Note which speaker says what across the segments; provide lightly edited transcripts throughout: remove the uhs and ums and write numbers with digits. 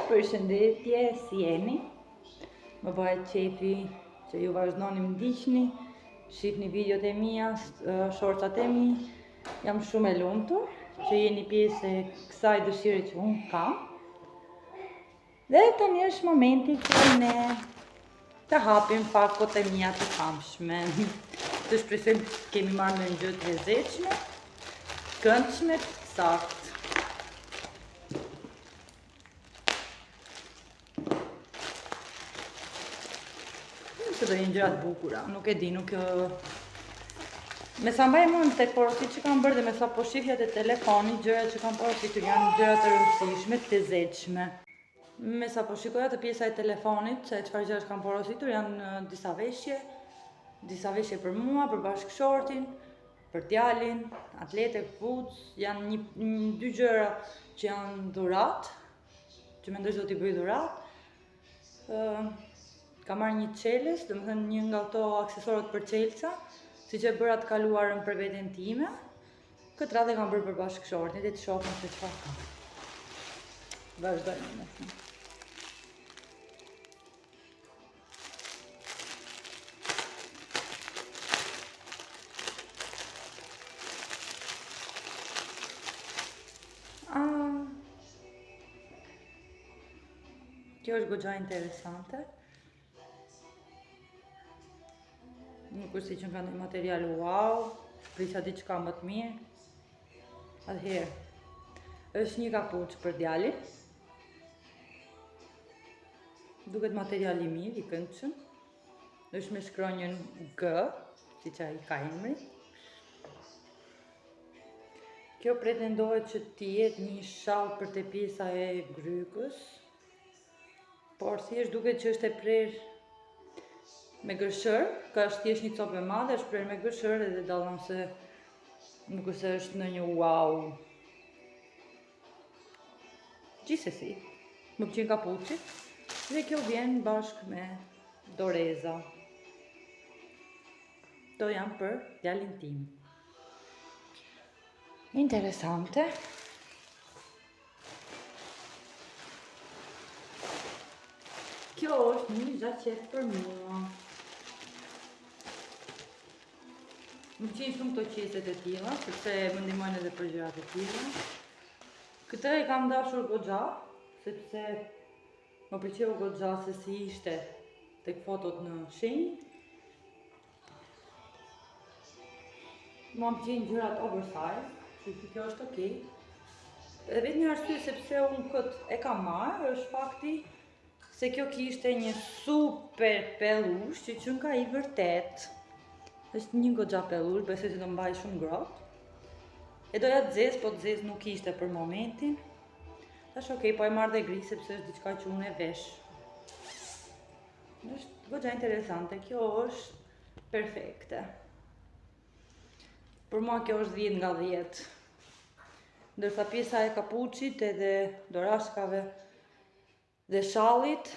Speaker 1: Përshëndetje, si jeni? Më bëhet qefi që ju vazhdoni më ndiqni, shihni videot e mia, shorcat e mi. Jam shumë e lumtur që jeni pjesë e kësaj dëshire që unë kam. Dhe tani është momenti që ne të hapim fakot e mia të famshme. Të shpresojmë që kemi marrë në një gjë të lezetshme, këndshme, saktë. Që do jenë gjërat bukura, nuk e di, me sa mbaj mund tek porosit që kam bërë dhe me sa po shifja te telefoni, gjërat që kam porositur janë gjërat të rëndësishme, të lezetshme. Me sa po shikoja të pjesa e telefonit, se çfarë gjërash kam porositur, janë disa veshje për mua, për bashkëshortin, për djalin, atlete, kputz, janë dy gjëra që janë dhurat, që mendoj se do t'i bëj dhurat. Ka marrë një çelës, domethënë një nga ato aksesorët për çelësa, siç e bëra të kaluarën për veten time. Këtë radhë kam bërë për bashkëshortin, dhe të shohim se çfarë ka. Vazhdojmë me të. Kjo është goxha interesante. Nuk është si që nga një material wow, prisja diçka më të mirë. Atëherë, është një kapuç për djalin. Duket material i mirë, i këndshëm. Është me shkronjën G, siç ai ka emrin. Kjo pretendohet që të jetë një shall për te pjesa e grykës. Por thjesht duket që është e prerë me gërshër, ka është thjesht një copë e madhe, është prerë me gërshër edhe dallon se nuk është se është në një wow. Gjithsesi, më pëlqen kapuçi dhe kjo vjen bashkë me doreza. Kto janë për djalin tim. Interesante. Kjo është një xhaqet për mua. Më pëlqejnë shumë këto qeset e tilla, sepse më ndihmojnë edhe për gjërat e tilla. Këtë e kam dashur goxha, sepse më pëlqeu goxha se si ishte tek fotot në shenjë. Më pëlqejnë gjërat oversize, kështu kjo është okay. Edhe vetëm një arsye sepse unë këtë e kam marrë është fakti se kjo kishte një super pellush që qënë ka i vërtet. Është një goxha pellush, besoj se do mbaj shumë ngrohtë. E doja të zezë, po të zezë nuk ishte për momentin. Tash okay, po e marrë dhe gri sepse është diçka që unë e vesh. Është goxha interesante, kjo është perfekte. Për mua kjo është 10 nga 10. Ndërsa pjesa e kapuçit edhe dorashkave dhe shallit,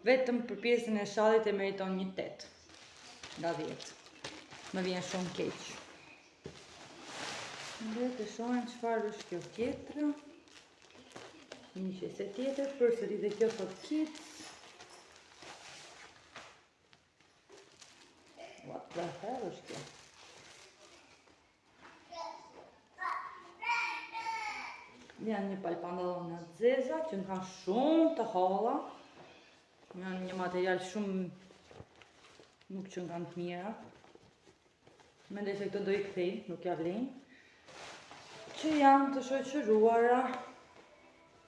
Speaker 1: vetëm për pjesën e shallit e meriton një 8 nga 10. Më vjen shumë keq. Dhe të shohim çfarë është kjo tjetra. Një qese tjetër, përsëri dhe kjo thot kids. What the hell është kjo? Janë një palë pantallona të zeza që kanë shumë të holla. Janë një material shumë nuk që kanë të mira. Mendoj se këto do i kthej, nuk ja vlen. Që janë të shoqëruara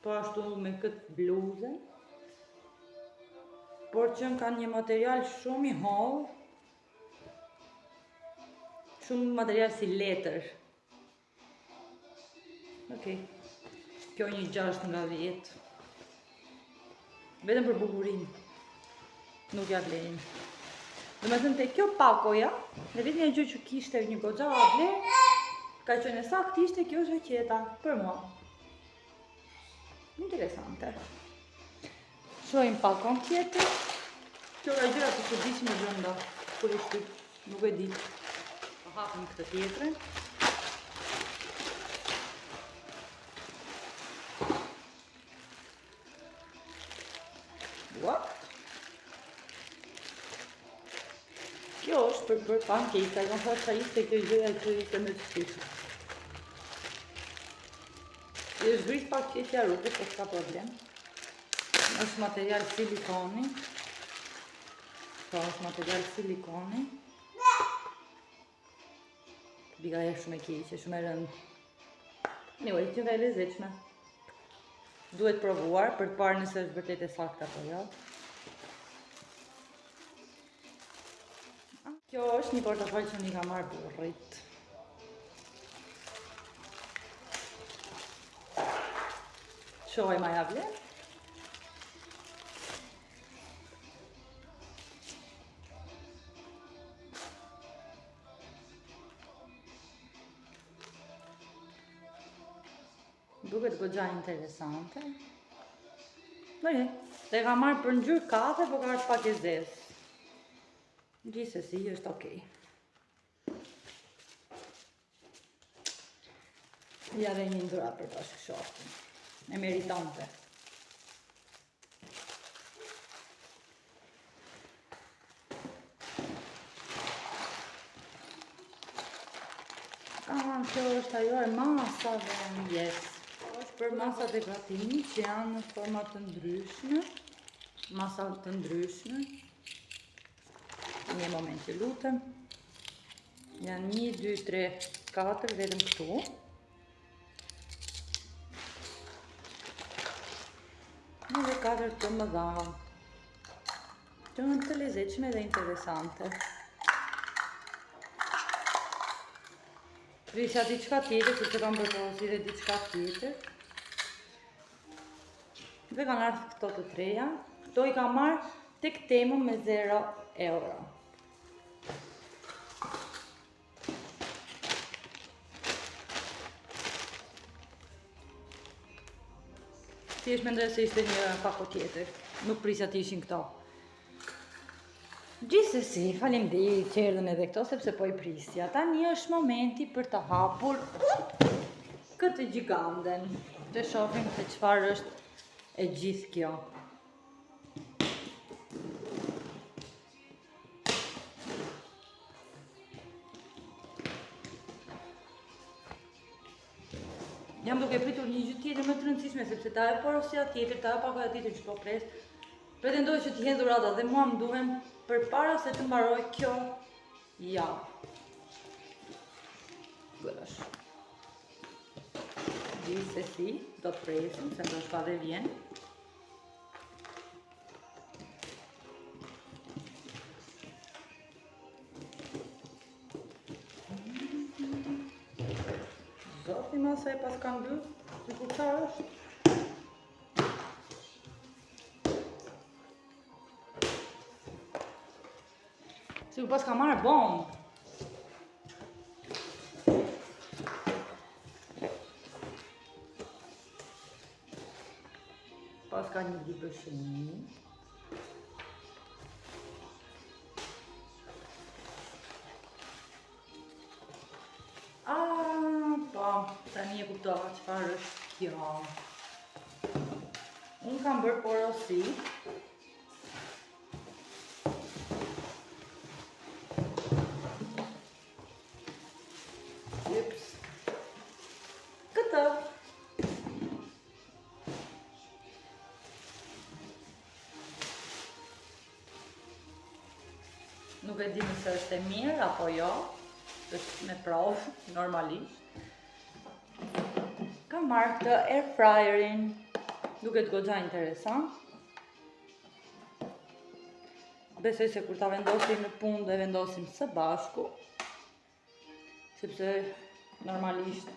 Speaker 1: po ashtu me këtë bluzën. Por që kanë një material shumë i holl. Shumë material si letër. Okej. Kjo një 6 nga 10. Vetëm për bukurinë. Nuk ja vlen. Domethënë te kjo pakoja, në vetëm një gjë që kishte një goxha vlerë, ka qenë saktë ishte kjo zhaqeta për mua. Interesante. Shohim pakon tjetër. Kjo ka gjëra të çuditshme brenda. Kur e shtyp, nuk e di. Po hapim këtë tjetrën. What? Kjo është për pankejka, kam thashë sa ishte kjo gjëja që ishte me të shqipë. I është gris pak qeshja rrugës, po s'ka problem. është material silikoni. Po, është material silikoni. Biga e shumë e keqe, shumë e rëndë. Anyway, që nga e lezetshme. Duhet provuar për të parë nëse është vërtet e saktë apo jo. Kjo është një portofol që unë i ka marrë burrit. Shohaj ma javle. Duket goxha interesante. Bëjë, te ka marrë për ngjyrë kafe, po ka është pak e zezë. Gjithsesi është okej. Ja dhe një ndura për ta shohim. E meritante. Kjo është ajo e masave, yes. Është për masat e gatimit që janë në format të ndryshme. Masat të ndryshme. Një moment që lutem. Janë 1, 2, 3, 4 vetëm këtu. Dhe 4 të mëdha. Që në të lezetshme dhe interesante. Prisja diçka tjetër, që kam përposi dhe diçka tjetër. Dhe kanë ardhur këto të treja. Këto i ka marrë tek Temu me 0 euro. Thjesht mendoj se ishte një pako tjetër. Nuk prisja të ishin këto. Gjithsesi, faleminderit që erdhën edhe këto, sepse po i prisja. Tani është momenti për të hapur këtë gjiganden. Të shohim se çfarë është e gjithë kjo. Jam duke pritur një gjë tjetër më të rëndësishme, sepse ta e porosja tjetër, ta e pakoja tjetër që po pres. Pretendoj që t'i hedhur ata dhe mua më duhen përpara se të mbaroj kjo javë. Gësh. Gjithsesi, do të presim, se ndoshta dhe vjen. Zoti ma se e pas ka mbyll, sikur çfarë është. Sigur pas ka marrë bombë. Pas ka një dipëshëni. Po, tani e kuptova çfarë është kjo. Unë kam bërë porosi. Këtë. Nuk e di nëse është e mirë apo jo, është me provë, normalisht. Kam marrë këtë air fryerin, duket goxha interesant. Besoj se kur ta vendosim në punë dhe vendosim së bashku, sepse normalisht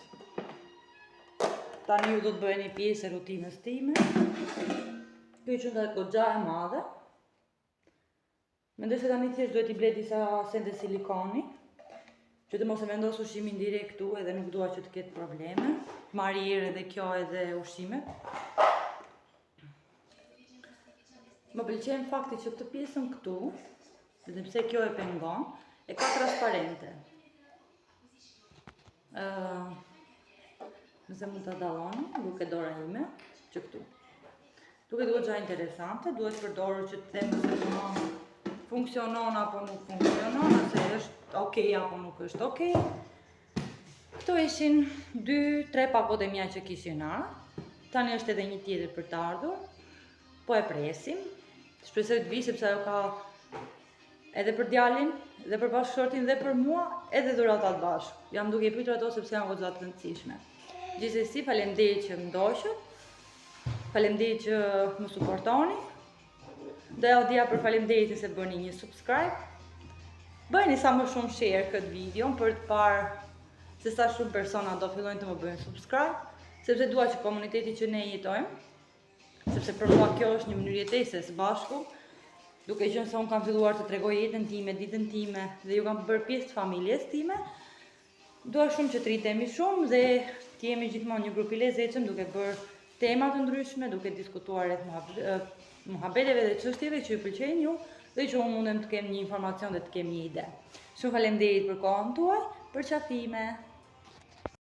Speaker 1: tani ju do të bëheni pjesë e rutinës time. Kjo që nga goxha e madhe. Mendoj se tani thjesht duhet i ble disa sende silikoni, që të mos e vendos ushimin direkt këtu edhe nuk dua që të ketë probleme. Marri erë edhe kjo edhe ushimet. Më pëlqen fakti që këtë pjesën këtu, edhe pse kjo e pengon, e ka transparente. Nëse mund të dalloni, duke dora ime, që këtu. Duke goxha interesante, duhet përdorur që të them nëse punon, funksionon apo nuk funksionon, nëse është okay apo nuk është okay. Këto ishin 2-3 pakot e mia që kishin ardhur. Tani është edhe një tjetër për të ardhur. Po e presim. Shpresoj të vi sepse ajo ka edhe për djalin, edhe për bashkëshortin dhe për mua, edhe dhuratat bashkë. Jam duke i pyetur ato sepse janë goxha të rëndësishme. Gjithsesi, faleminderit që më ndoqët. Faleminderit që më suportoni. Do ja dhja për faleminderit se bëni një subscribe. Bëjni sa më shumë share këtë video për të parë se sa shumë persona do fillojnë të më bëjnë subscribe, sepse dua që komuniteti që ne jetojmë, sepse për mua kjo është një mënyrë jetese së bashku, duke qenë se unë kam filluar të tregoj jetën time, ditën time dhe ju kam bërë pjesë të familjes time. Dua shumë që të rritemi shumë dhe të jemi gjithmonë një grup i lezetshëm duke bërë tema të ndryshme, duke diskutuar rreth muhabeteve dhe çështjeve që ju pëlqejnë ju dhe që unë mundem të kem një informacion dhe të kem një ide. Shumë faleminderit për kohën tuaj, për qafime.